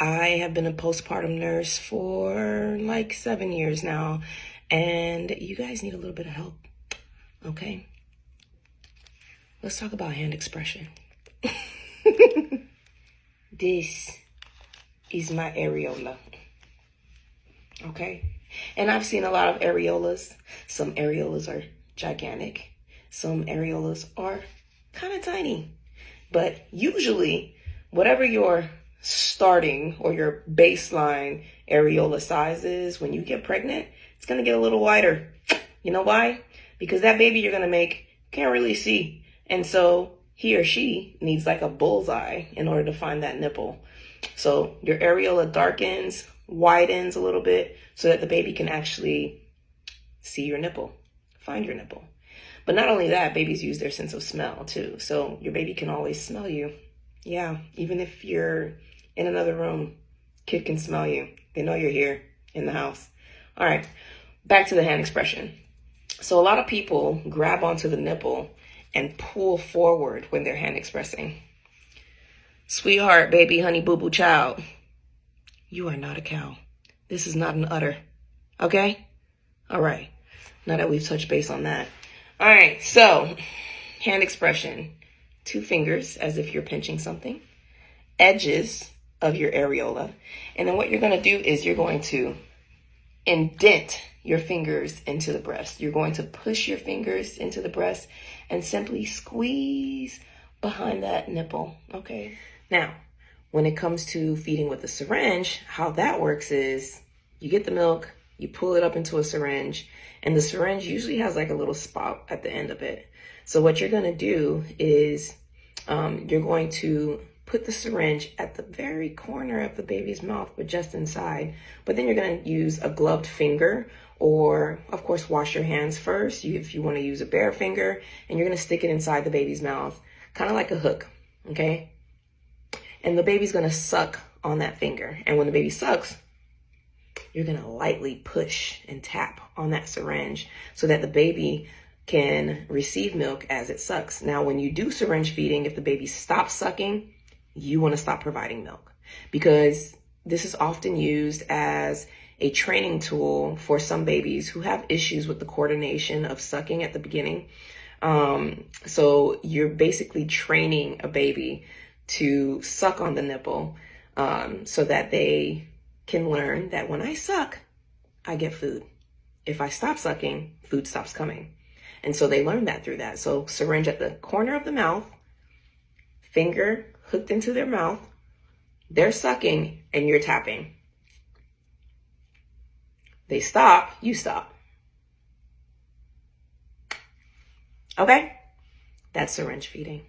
I have been a postpartum nurse for like 7 years now, and you guys need a little bit of help, okay? Let's talk about hand expression. This is my areola, okay? And I've seen a lot of areolas. Some areolas are gigantic. Some areolas are kind of tiny. But usually, whatever your starting or your baseline areola size is, when you get pregnant, it's going to get a little wider. You know why? Because that baby you're going to make can't really see. And so he or she needs like a bullseye in order to find that nipple. So your areola darkens, widens a little bit so that the baby can actually see your nipple, find your nipple. But not only that, babies use their sense of smell too. So your baby can always smell you. Yeah, even if you're in another room, kid can smell you. They know you're here in the house. All right, back to the hand expression. So a lot of people grab onto the nipple and pull forward when they're hand expressing. Sweetheart, baby, honey, boo-boo, child, you are not a cow. This is not an udder, okay? All right, now that we've touched base on that. All right, so hand expression, 2 fingers as if you're pinching something, edges of your areola. And then what you're gonna do is you're going to indent your fingers into the breast. You're going to push your fingers into the breast and simply squeeze behind that nipple, okay? Now, when it comes to feeding with a syringe, how that works is you get the milk, you pull it up into a syringe, and the syringe usually has like a little spout at the end of it. So what you're gonna do is you're going to put the syringe at the very corner of the baby's mouth, but just inside. But then you're gonna use a gloved finger, or of course wash your hands first if you wanna use a bare finger, and you're gonna stick it inside the baby's mouth, kind of like a hook, okay? And the baby's gonna suck on that finger. And when the baby sucks, you're gonna lightly push and tap on that syringe so that the baby can receive milk as it sucks. Now, when you do syringe feeding, if the baby stops sucking, you wanna stop providing milk, because this is often used as a training tool for some babies who have issues with the coordination of sucking at the beginning. So you're basically training a baby to suck on the nipple so that they can learn that when I suck, I get food. If I stop sucking, food stops coming. And so they learn that through that. So syringe at the corner of the mouth, finger hooked into their mouth, they're sucking and you're tapping. They stop, you stop. Okay? That's syringe feeding.